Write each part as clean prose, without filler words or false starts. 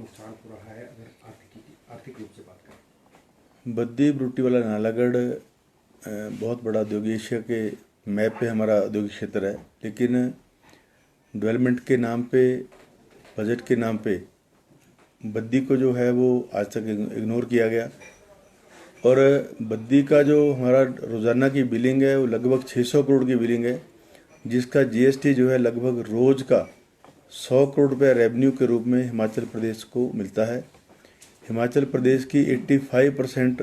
नुकसान हो रहा है अगर आर्थिक रूप से बात करें? बद्दी बूटीवाला नालागढ़ बहुत बड़ा औद्योगिक एशिया के मैप पे हमारा औद्योगिक क्षेत्र है, लेकिन डेवलपमेंट के नाम पे, बजट के नाम पे बद्दी को जो है वो आज तक इग्नोर किया गया। और बद्दी का जो हमारा रोज़ाना की बिलिंग है वो लगभग 600 करोड़ की बिलिंग है, जिसका जीएसटी जो है लगभग रोज़ का 100 करोड़ रुपये रेवेन्यू के रूप में हिमाचल प्रदेश को मिलता है। हिमाचल प्रदेश की 85%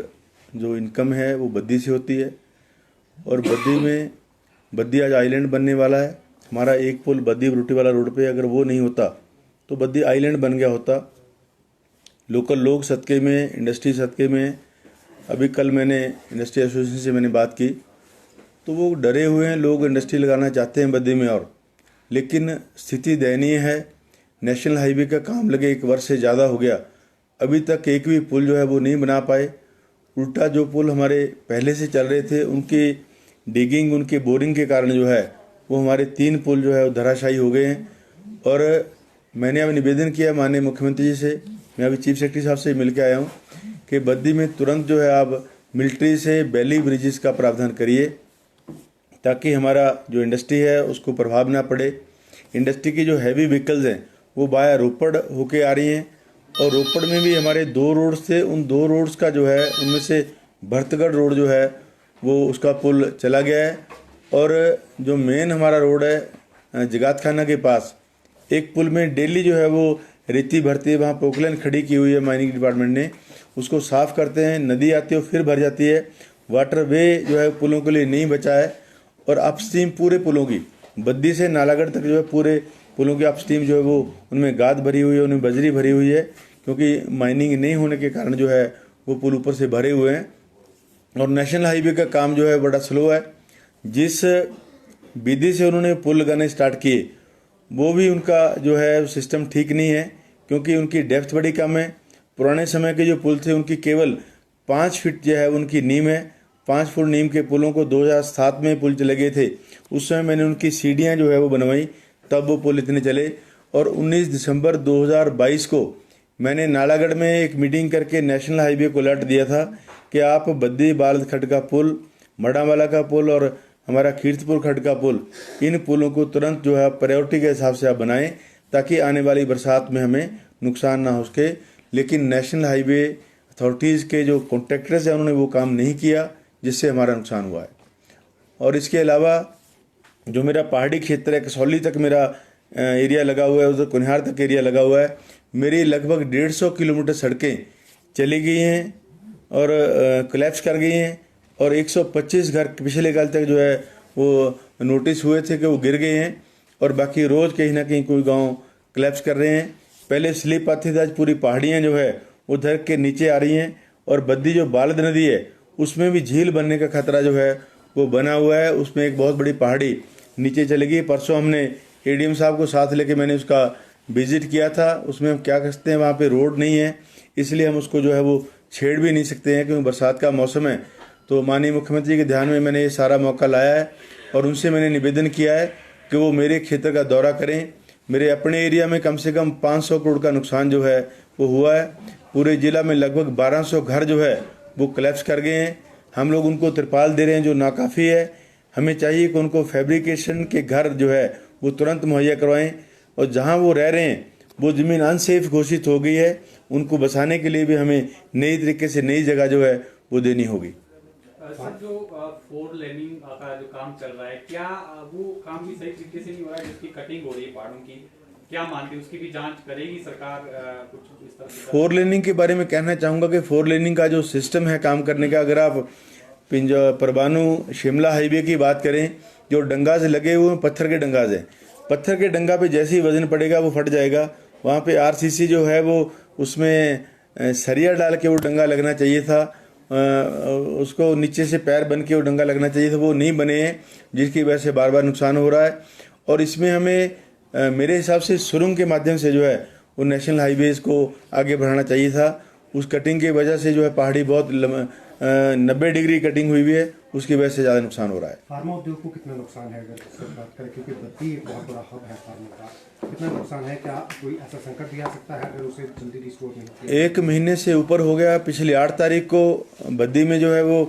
जो इनकम है वो बद्दी से होती है। और बद्दी आज आइलैंड बनने वाला है। हमारा एक पुल बद्दी बूटीवाला रोड पे अगर वो नहीं होता तो बद्दी आइलैंड बन गया होता। लोकल लोग सदके में, इंडस्ट्री सदके में, अभी कल मैंने इंडस्ट्री एसोसिएशन से मैंने बात की तो वो डरे हुए हैं, लोग इंडस्ट्री लगाना चाहते हैं बद्दी में, और लेकिन स्थिति दयनीय है। नेशनल हाईवे का काम लगे 1 वर्ष से ज़्यादा हो गया, अभी तक एक भी पुल जो है वो नहीं बना पाए। उल्टा जो पुल हमारे पहले से चल रहे थे उनकी डिगिंग, उनके बोरिंग के कारण जो है वो हमारे 3 पुल जो है वो धराशायी हो गए हैं। और मैंने अभी निवेदन किया माननीय मुख्यमंत्री जी से, मैं अभी चीफ सेक्रेटरी साहब से मिल के आया हूँ कि बद्दी में तुरंत जो है आप मिलिट्री से बैली ब्रिजेस का प्रावधान करिए ताकि हमारा जो इंडस्ट्री है उसको प्रभाव ना पड़े। इंडस्ट्री की जो हैवी व्हीकल्स हैं वो बाया रोपड़ होके आ रही हैं, और रोपड़ में भी हमारे 2 रोड्स थे, उन 2 रोड्स का जो है उनमें से भरतगढ़ रोड जो है वो उसका पुल चला गया है। और जो मेन हमारा रोड है जगात खाना के पास, एक पुल में डेली जो है वो रेती भरती है, वहाँ पोकलैन खड़ी की हुई है माइनिंग डिपार्टमेंट ने, उसको साफ़ करते हैं, नदी आती है फिर भर जाती है। वाटर वे जो है पुलों के लिए नहीं बचा है। और अपस्ट्रीम पूरे पुलों की बद्दी से नालागढ़ तक जो है पूरे पुलों की अपस्ट्रीम जो है वो उनमें गाद भरी हुई है, उनमें बजरी भरी हुई है, क्योंकि माइनिंग नहीं होने के कारण जो है वो पुल ऊपर से भरे हुए हैं। और नेशनल हाईवे का काम जो है बड़ा स्लो है। जिस विधि से उन्होंने पुल लगाने स्टार्ट किए वो भी उनका जो है सिस्टम ठीक नहीं है, क्योंकि उनकी डेप्थ बड़ी कम है। पुराने समय के जो पुल थे उनकी केवल 5 फीट जो है उनकी नीम है। 5 फुट नीम के पुलों को 2007 में पुल चले गए थे, उस समय मैंने उनकी सीढ़ियाँ जो है वो बनवाई, तब वो पुल इतने चले। और 19 दिसंबर 2022 को मैंने नालागढ़ में एक मीटिंग करके नेशनल हाईवे को अलर्ट दिया था कि आप बद्दी बालद खड्ड का पुल, मडावाला का पुल और हमारा कीर्तपुर खड्ड का पुल, इन पुलों को तुरंत जो है प्रायोरिटी के हिसाब से आप बनाएं ताकि आने वाली बरसात में हमें नुकसान ना हो सके। लेकिन नेशनल हाईवे अथॉरिटीज़ के जो कॉन्ट्रैक्टर्स हैं उन्होंने वो काम नहीं किया, जिससे हमारा नुकसान हुआ है। और इसके अलावा जो मेरा पहाड़ी क्षेत्र है, कसौली तक मेरा एरिया लगा हुआ है, उधर कुनिहार तक एरिया लगा हुआ है, मेरी लगभग 150 किलोमीटर सड़कें चली गई हैं और कोलैप्स कर गई हैं। और 125 घर पिछले कल तक जो है वो नोटिस हुए थे कि वो गिर गए हैं, और बाकी रोज़ कहीं ना कहीं कोई गांव कोलैप्स कर रहे हैं। पहले स्लिप आती थी, आज पूरी पहाड़ियाँ जो है वो धर के नीचे आ रही हैं। और बद्दी जो बालद नदी है उसमें भी झील बनने का खतरा जो है वो बना हुआ है, उसमें एक बहुत बड़ी पहाड़ी नीचे चली गई। परसों हमने एडीएम साहब को साथ लेके मैंने उसका विजिट किया था। उसमें हम क्या करते हैं, वहाँ पे रोड नहीं है, इसलिए हम उसको जो है वो छेड़ भी नहीं सकते हैं क्योंकि बरसात का मौसम है। तो माननीय मुख्यमंत्री के ध्यान में मैंने ये सारा मौका लाया है और उनसे मैंने निवेदन किया है कि वो मेरे क्षेत्र का दौरा करें। मेरे अपने एरिया में कम से कम 500 करोड़ का नुकसान जो है वो हुआ है। पूरे जिला में लगभग 1200 घर जो है वो कोलैप्स कर गए हैं। हम लोग उनको तिरपाल दे रहे हैं जो नाकाफ़ी है। हमें चाहिए कि उनको फैब्रिकेशन के घर जो है वो तुरंत मुहैया करवाएं, और जहां वो रह रहे हैं वो ज़मीन अनसेफ घोषित हो गई है, उनको बसाने के लिए भी हमें नई तरीके से नई जगह जो है वो देनी होगी। सर, जो 4 लेनिंग का जो काम चल रहा है, क्या वो काम भी सही तरीके से नहीं हो रहा है? जिसकी कटिंग हो रही है पहाड़ों की, क्या मानते हैं उसकी भी जांच करेगी सरकार? कुछ इस तरह से 4 लेनिंग के बारे में कहना चाहूँगा कि 4 लेनिंग का जो सिस्टम है काम करने का, अगर आप परवाणु शिमला हाईवे की बात करें, जो डंगाज लगे हुए हैं पत्थर के डंगाज हैं, पत्थर के डंगा पे जैसे ही वजन पड़ेगा वो फट जाएगा। वहाँ पे आरसीसी जो है वो उसमें सरिया डाल के वो डंगा लगना चाहिए था, उसको नीचे से पैर बन के वो डंगा लगना चाहिए था, वो नहीं बने हैं, जिसकी वजह से बार बार नुकसान हो रहा है। और इसमें हमें मेरे हिसाब से सुरंग के माध्यम से जो है वो नेशनल हाईवेज को आगे बढ़ाना चाहिए था। उस कटिंग की वजह से जो है पहाड़ी बहुत 90 डिग्री कटिंग हुई है उसकी वजह से ज़्यादा नुकसान हो रहा है। फार्मा उद्योग को कितना नुकसान है अगर इससे बात करें, क्योंकि बद्दी एक बहुत बड़ा हब है फार्मा का, कितना नुकसान है? क्या कोई ऐसा संकट भी आ सकता है अगर उसे जल्दी रिस्टोर नहीं किया? 1 महीने से ऊपर हो गया। पिछली 8 तारीख को बद्दी में जो है वो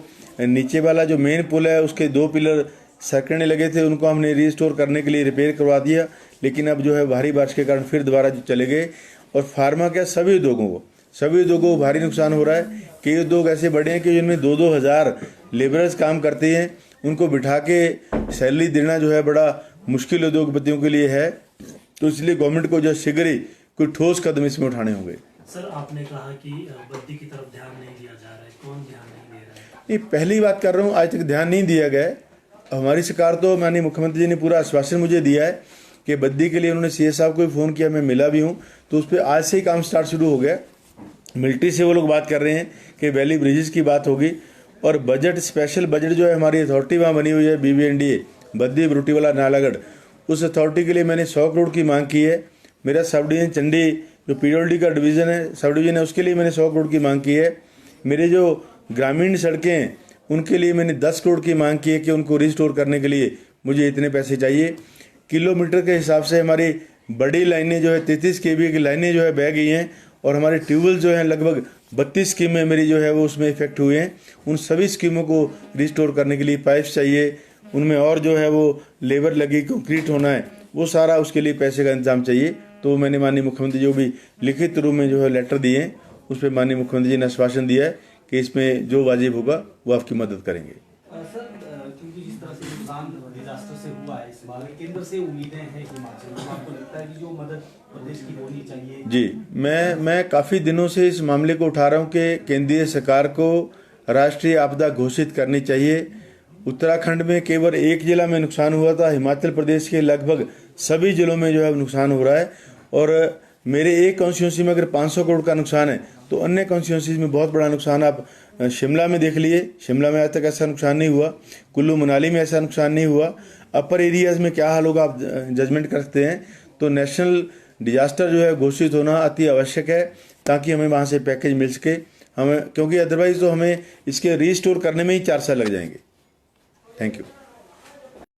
नीचे वाला जो मेन पुल है उसके 2 पिलर सरकने लगे थे, उनको हमने रिस्टोर करने के लिए रिपेयर करवा दिया, लेकिन अब जो है भारी बारिश के कारण फिर दोबारा चले गए। और फार्मा के सभी उद्योगों को भारी नुकसान हो रहा है। कई उद्योग ऐसे बड़े हैं कि जिनमें 2-2 हज़ार लेबरर्स काम करते हैं, उनको बिठा के सैलरी देना जो है बड़ा मुश्किल उद्योगपतियों के लिए है। तो इसलिए गवर्नमेंट को जो शीघ्र ही कोई ठोस कदम इसमें उठाने होंगे। सर, आपने कहा कि बद्दी की तरफ ध्यान नहीं दिया जा रहा है, कौन ध्यान नहीं दे रहा है? नहीं, पहली बात कर रहा हूँ, आज तक ध्यान नहीं दिया गया है। हमारी सरकार तो माननीय मुख्यमंत्री जी ने पूरा आश्वासन मुझे दिया है कि बद्दी के लिए उन्होंने सीएस साहब को भी फ़ोन किया, मैं मिला भी हूँ, तो उस पर आज से ही काम स्टार्ट शुरू हो गया। मिलिट्री से वो लोग बात कर रहे हैं कि वैली ब्रिजेस की बात होगी। और बजट, स्पेशल बजट जो है हमारी अथॉरिटी वहाँ बनी हुई है BVNDA, बद्दी बरूटीवाला नालागढ़, उस अथॉरिटी के लिए मैंने 100 करोड़ की मांग की है। मेरा सब डिवीज़न चंडी जो PWD का डिवीज़न है, सब डिवीज़न है, उसके लिए मैंने 100 करोड़ की मांग की है। मेरे जो ग्रामीण सड़कें हैं उनके लिए मैंने 10 करोड़ की मांग की है कि उनको रिस्टोर करने के लिए मुझे इतने पैसे चाहिए। किलोमीटर के हिसाब से हमारी बड़ी लाइनें जो है 33 kV की लाइनें जो है बह गई हैं, और हमारे ट्यूबवेल जो हैं लगभग 32 स्कीमें मेरी जो है वो उसमें इफेक्ट हुए हैं। उन सभी स्कीमों को रिस्टोर करने के लिए पाइप्स चाहिए, उनमें और जो है वो लेबर लगी, कंक्रीट होना है, वो सारा उसके लिए पैसे का इंतजाम चाहिए। तो मैंने माननीय मुख्यमंत्री जो भी लिखित रूप में जो है लेटर दिए हैं, उस पर माननीय मुख्यमंत्री जी ने आश्वासन दिया है कि इसमें जो वाजिब होगा वो आपकी मदद करेंगे। सर, क्योंकि जिस तरह से नुकसान डिजास्टर से हुआ है, इस बार केंद्र से उम्मीदें हैं हिमाचल में, आपको लगता है कि जो मदद प्रदेश की होनी चाहिए? जी, मैं काफ़ी दिनों से इस मामले को उठा रहा हूँ कि केंद्रीय सरकार को राष्ट्रीय आपदा घोषित करनी चाहिए। उत्तराखंड में केवल एक जिला में नुकसान हुआ था, हिमाचल प्रदेश के लगभग सभी जिलों में जो है नुकसान हो रहा है। और मेरे एक कॉन्स्टिट्यूंसी में अगर 500 करोड़ का नुकसान है तो अन्य कॉन्स्टिट्यूंसीज में बहुत बड़ा नुकसान आप शिमला में देख लिए। शिमला में आज तक ऐसा नुकसान नहीं हुआ, कुल्लू मनाली में ऐसा नुकसान नहीं हुआ। अपर एरियाज़ में क्या हाल होगा आप जजमेंट कर सकते हैं। तो नेशनल डिजास्टर जो है घोषित होना अति आवश्यक है, ताकि हमें वहाँ से पैकेज मिल सके हमें, क्योंकि अदरवाइज़ तो हमें इसके रिस्टोर करने में ही 4 साल लग जाएंगे। Thank you.